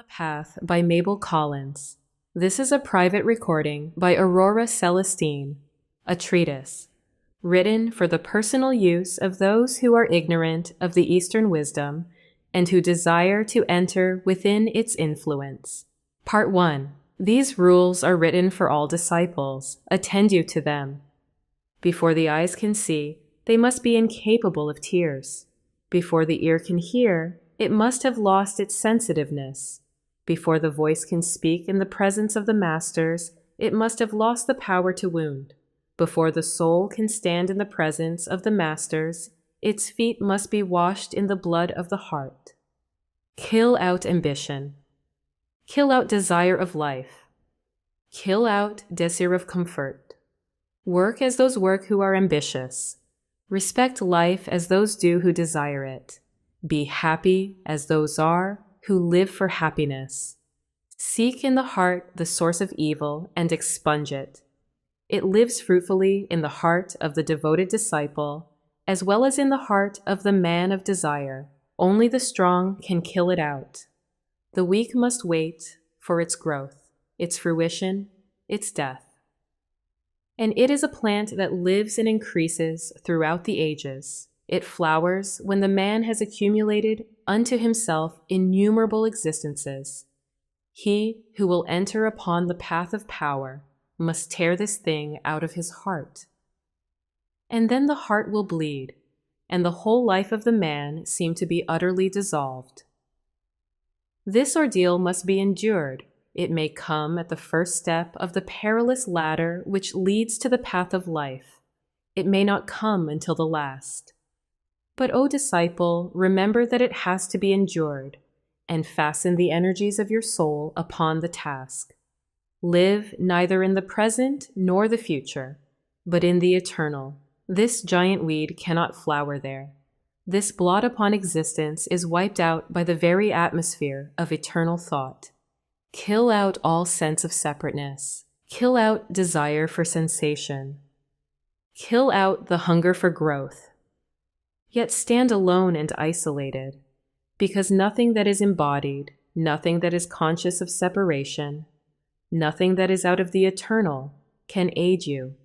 Path by Mabel Collins. This is a private recording by Aurora Celestine, a treatise, written for the personal use of those who are ignorant of the Eastern wisdom and who desire to enter within its influence. Part 1. These rules are written for all disciples. Attend you to them. Before the eyes can see, they must be incapable of tears. Before the ear can hear, it must have lost its sensitiveness. Before the voice can speak in the presence of the masters, it must have lost the power to wound. Before the soul can stand in the presence of the masters, its feet must be washed in the blood of the heart. Kill out ambition. Kill out desire of life. Kill out desire of comfort. Work as those work who are ambitious. Respect life as those do who desire it. Be happy as those are who live for happiness. Seek in the heart the source of evil and expunge it. It lives fruitfully in the heart of the devoted disciple, as well as in the heart of the man of desire. Only the strong can kill it out. The weak must wait for its growth, its fruition, its death. And it is a plant that lives and increases throughout the ages. It flowers when the man has accumulated unto himself innumerable existences. He who will enter upon the path of power must tear this thing out of his heart. And then the heart will bleed, and the whole life of the man seem to be utterly dissolved. This ordeal must be endured. It may come at the first step of the perilous ladder which leads to the path of life. It may not come until the last. But, O disciple, remember that it has to be endured, and fasten the energies of your soul upon the task. Live neither in the present nor the future, but in the eternal. This giant weed cannot flower there. This blot upon existence is wiped out by the very atmosphere of eternal thought. Kill out all sense of separateness. Kill out desire for sensation. Kill out the hunger for growth. Yet stand alone and isolated, because nothing that is embodied, nothing that is conscious of separation, nothing that is out of the eternal can aid you.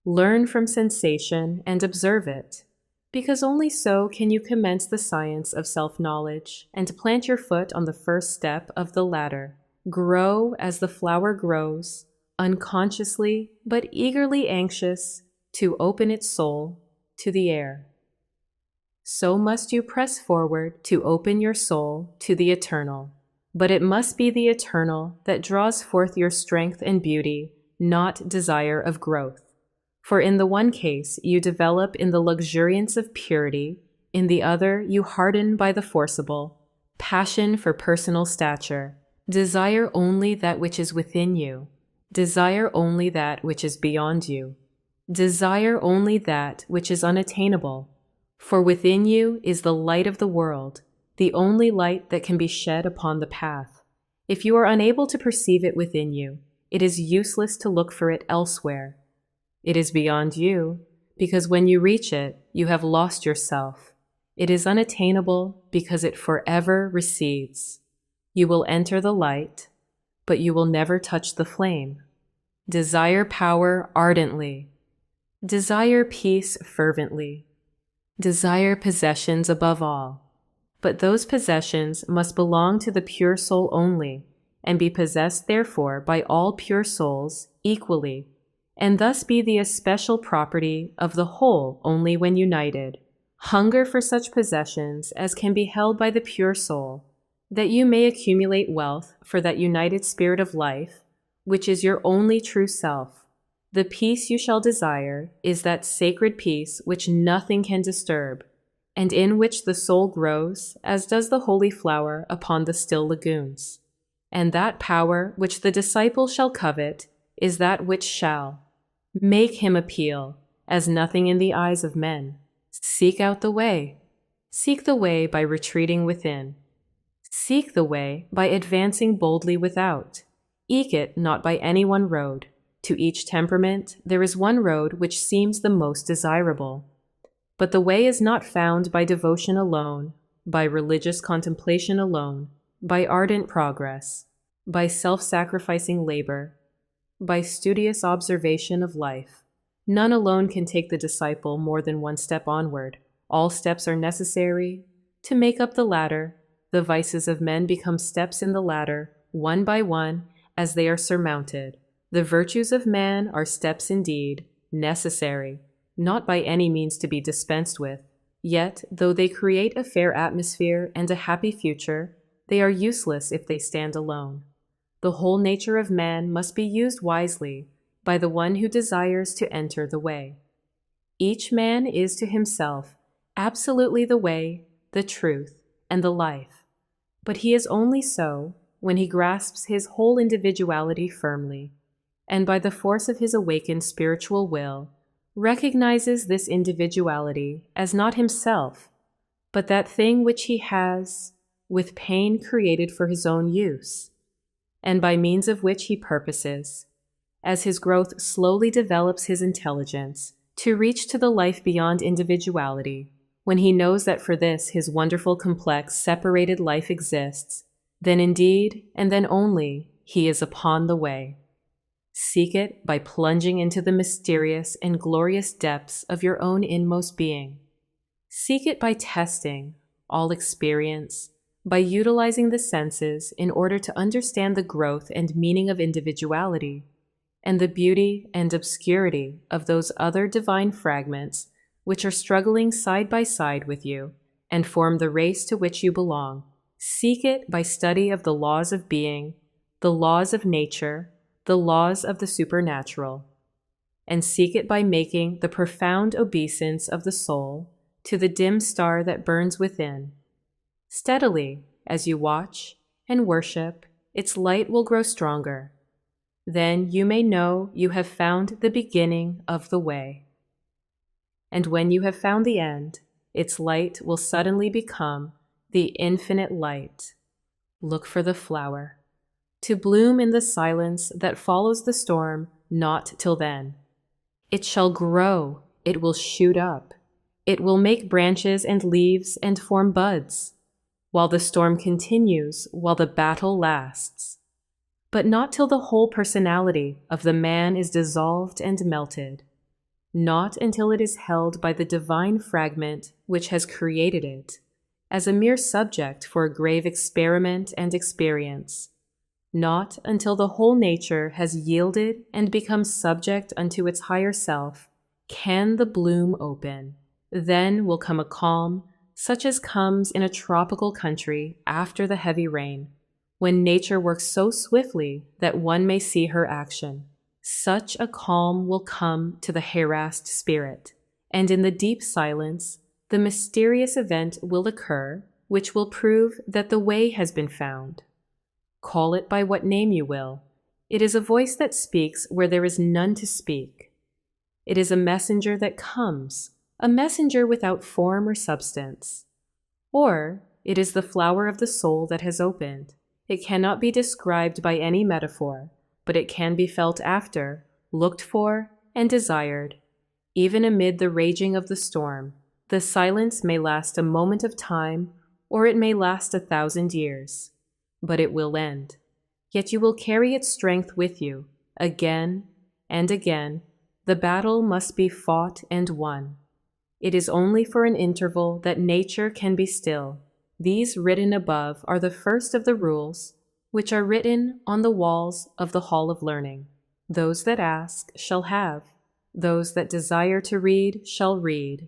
Learn from sensation and observe it, because only so can you commence the science of self-knowledge and plant your foot on the first step of the ladder. Grow as the flower grows, unconsciously but eagerly anxious to open its soul to the air. So must you press forward to open your soul to the eternal. But it must be the eternal that draws forth your strength and beauty, not desire of growth. For in the one case you develop in the luxuriance of purity, in the other you harden by the forcible, passion for personal stature. Desire only that which is within you. Desire only that which is beyond you. Desire only that which is unattainable. For within you is the light of the world, the only light that can be shed upon the path. If you are unable to perceive it within you, it is useless to look for it elsewhere. It is beyond you, because when you reach it, you have lost yourself. It is unattainable because it forever recedes. You will enter the light, but you will never touch the flame. Desire power ardently. Desire peace fervently. Desire possessions above all, but those possessions must belong to the pure soul only, and be possessed therefore by all pure souls equally, and thus be the especial property of the whole only when united. Hunger for such possessions as can be held by the pure soul, that you may accumulate wealth for that united spirit of life, which is your only true self. The peace you shall desire is that sacred peace which nothing can disturb, and in which the soul grows as does the holy flower upon the still lagoons. And that power which the disciple shall covet is that which shall make him appeal as nothing in the eyes of men. Seek out the way. Seek the way by retreating within. Seek the way by advancing boldly without. Eke it not by any one road. To each temperament there is one road which seems the most desirable. But the way is not found by devotion alone, by religious contemplation alone, by ardent progress, by self-sacrificing labor, by studious observation of life. None alone can take the disciple more than one step onward. All steps are necessary to make up the ladder. The vices of men become steps in the ladder, one by one, as they are surmounted. The virtues of man are steps indeed, necessary, not by any means to be dispensed with. Yet, though they create a fair atmosphere and a happy future, they are useless if they stand alone. The whole nature of man must be used wisely by the one who desires to enter the way. Each man is to himself absolutely the way, the truth, and the life, but he is only so when he grasps his whole individuality firmly, and by the force of his awakened spiritual will, recognizes this individuality as not himself, but that thing which he has, with pain, created for his own use, and by means of which he purposes, as his growth slowly develops his intelligence, to reach to the life beyond individuality. When he knows that for this his wonderful, complex, separated life exists, then indeed, and then only, he is upon the way. Seek it by plunging into the mysterious and glorious depths of your own inmost being. Seek it by testing all experience, by utilizing the senses in order to understand the growth and meaning of individuality, and the beauty and obscurity of those other divine fragments which are struggling side by side with you and form the race to which you belong. Seek it by study of the laws of being, the laws of nature, the laws of the supernatural, and seek it by making the profound obeisance of the soul to the dim star that burns within. Steadily, as you watch and worship, its light will grow stronger. Then you may know you have found the beginning of the way. And when you have found the end, its light will suddenly become the infinite light. Look for the flower, to bloom in the silence that follows the storm, not till then. It shall grow, it will shoot up, it will make branches and leaves and form buds, while the storm continues, while the battle lasts. But not till the whole personality of the man is dissolved and melted. Not until it is held by the divine fragment which has created it, as a mere subject for a grave experiment and experience. Not until the whole nature has yielded and become subject unto its higher self, can the bloom open. Then will come a calm, such as comes in a tropical country after the heavy rain, when nature works so swiftly that one may see her action. Such a calm will come to the harassed spirit, and in the deep silence, the mysterious event will occur which will prove that the way has been found. Call it by what name you will. It is a voice that speaks where there is none to speak. It is a messenger that comes, a messenger without form or substance. Or it is the flower of the soul that has opened. It cannot be described by any metaphor, but it can be felt after, looked for, and desired. Even amid the raging of the storm, the silence may last a moment of time, or it may last 1,000 years. But it will end. Yet you will carry its strength with you. Again and again, the battle must be fought and won. It is only for an interval that nature can be still. These written above are the first of the rules, which are written on the walls of the Hall of Learning. Those that ask shall have. Those that desire to read shall read.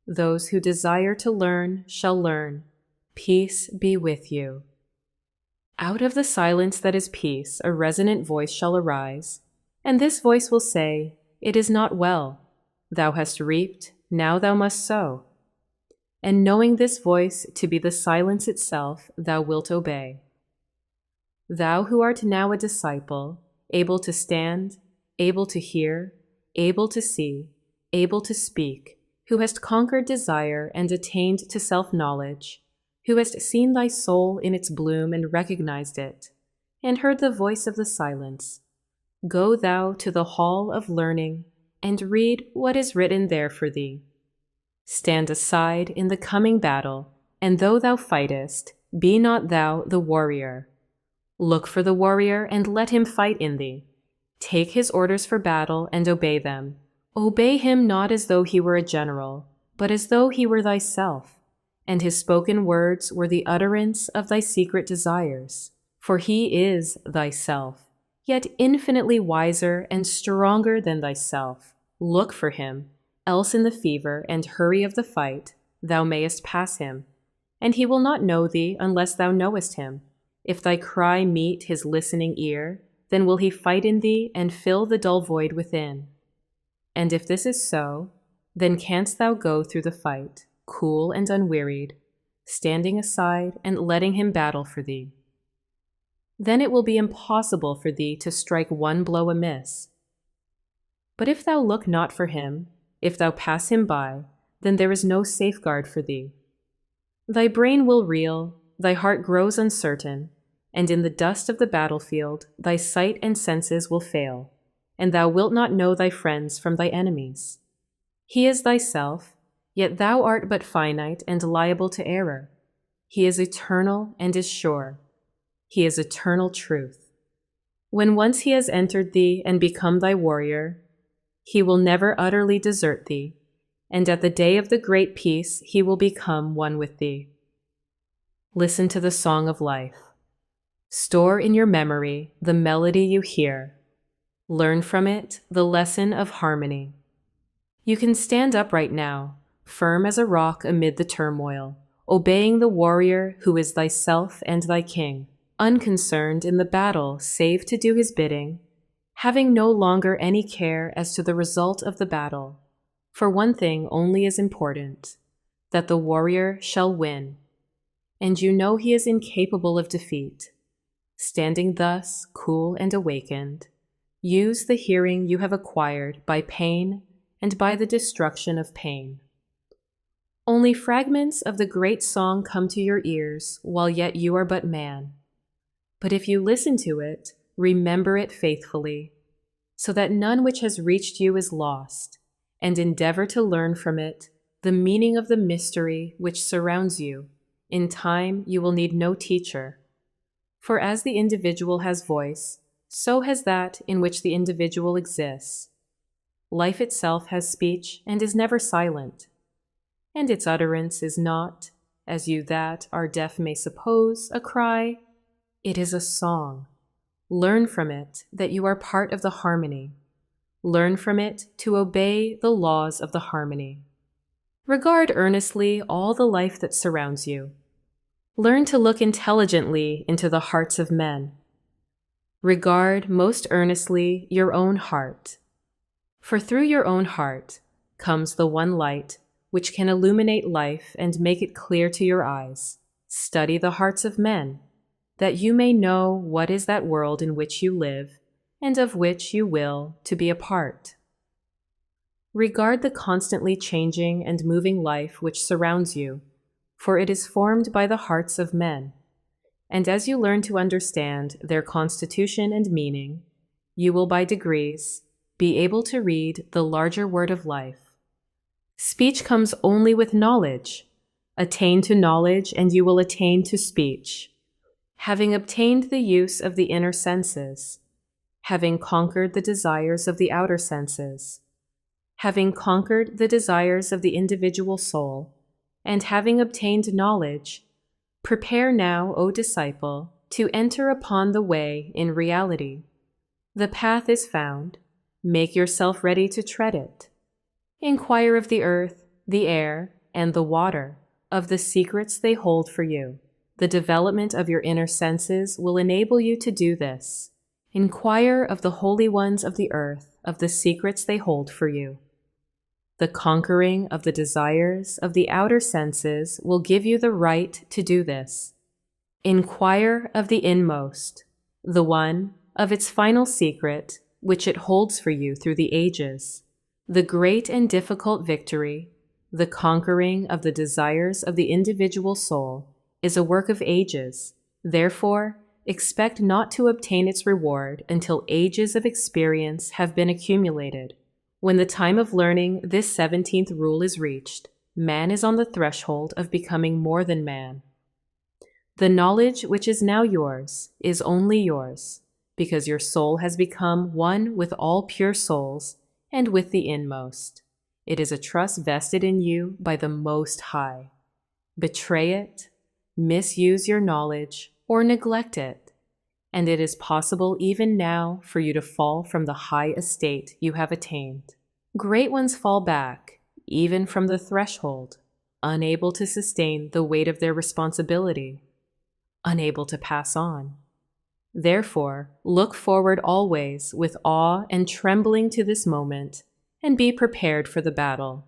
Those who desire to learn shall learn. Peace be with you. Out of the silence that is peace, a resonant voice shall arise, and this voice will say, "It is not well. Thou hast reaped, now thou must sow." And knowing this voice to be the silence itself, thou wilt obey. Thou who art now a disciple, able to stand, able to hear, able to see, able to speak, who hast conquered desire and attained to self-knowledge, who hast seen thy soul in its bloom and recognized it, and heard the voice of the silence, go thou to the hall of learning and read what is written there for thee. Stand aside in the coming battle, and though thou fightest, be not thou the warrior. Look for the warrior and let him fight in thee. Take his orders for battle and obey them. Obey him not as though he were a general, but as though he were thyself, and his spoken words were the utterance of thy secret desires. For he is thyself, yet infinitely wiser and stronger than thyself. Look for him, else in the fever and hurry of the fight thou mayest pass him, and he will not know thee unless thou knowest him. If thy cry meet his listening ear, then will he fight in thee and fill the dull void within. And if this is so, then canst thou go through the fight, cool and unwearied, standing aside and letting him battle for thee. Then it will be impossible for thee to strike one blow amiss. But if thou look not for him, if thou pass him by, then there is no safeguard for thee. Thy brain will reel, thy heart grows uncertain, and in the dust of the battlefield thy sight and senses will fail, and thou wilt not know thy friends from thy enemies. He is thyself, yet thou art but finite and liable to error. He is eternal and is sure. He is eternal truth. When once he has entered thee and become thy warrior, he will never utterly desert thee, and at the day of the great peace he will become one with thee. Listen to the song of life. Store in your memory the melody you hear. Learn from it the lesson of harmony. You can stand upright now, firm as a rock amid the turmoil, obeying the warrior who is thyself and thy king, unconcerned in the battle save to do his bidding, having no longer any care as to the result of the battle. For one thing only is important, that the warrior shall win, and you know he is incapable of defeat. Standing thus, cool and awakened, use the hearing you have acquired by pain and by the destruction of pain. Only fragments of the great song come to your ears while yet you are but man. But if you listen to it, remember it faithfully, so that none which has reached you is lost, and endeavor to learn from it the meaning of the mystery which surrounds you. In time you will need no teacher. For as the individual has voice, so has that in which the individual exists. Life itself has speech and is never silent, and its utterance is not, as you that are deaf may suppose, a cry. It is a song. Learn from it that you are part of the harmony. Learn from it to obey the laws of the harmony. Regard earnestly all the life that surrounds you. Learn to look intelligently into the hearts of men. Regard most earnestly your own heart. For through your own heart comes the one light which can illuminate life and make it clear to your eyes. Study the hearts of men, that you may know what is that world in which you live and of which you will to be a part. Regard the constantly changing and moving life which surrounds you, for it is formed by the hearts of men. And as you learn to understand their constitution and meaning, you will by degrees be able to read the larger word of life. Speech comes only with knowledge. Attain to knowledge and you will attain to speech. Having obtained the use of the inner senses, having conquered the desires of the outer senses, having conquered the desires of the individual soul, and having obtained knowledge, prepare now, O disciple, to enter upon the way in reality. The path is found. Make yourself ready to tread it. Inquire of the earth, the air, and the water, of the secrets they hold for you. The development of your inner senses will enable you to do this. Inquire of the holy ones of the earth, of the secrets they hold for you. The conquering of the desires of the outer senses will give you the right to do this. Inquire of the inmost, the one of its final secret, which it holds for you through the ages. The great and difficult victory, the conquering of the desires of the individual soul, is a work of ages. Therefore, expect not to obtain its reward until ages of experience have been accumulated. When the time of learning this 17th rule is reached, man is on the threshold of becoming more than man. The knowledge which is now yours is only yours, because your soul has become one with all pure souls and with the inmost. It is a trust vested in you by the Most High. Betray it, misuse your knowledge, or neglect it, and it is possible even now for you to fall from the high estate you have attained. Great ones fall back, even from the threshold, unable to sustain the weight of their responsibility, unable to pass on. Therefore, look forward always with awe and trembling to this moment, and be prepared for the battle.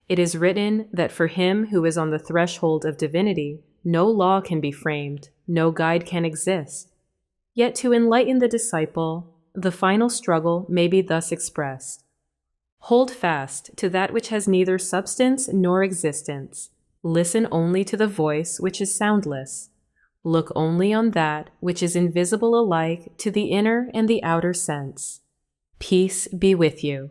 It is written that for him who is on the threshold of divinity, no law can be framed, no guide can exist. Yet to enlighten the disciple, the final struggle may be thus expressed. Hold fast to that which has neither substance nor existence. Listen only to the voice which is soundless. Look only on that which is invisible alike to the inner and the outer sense. Peace be with you.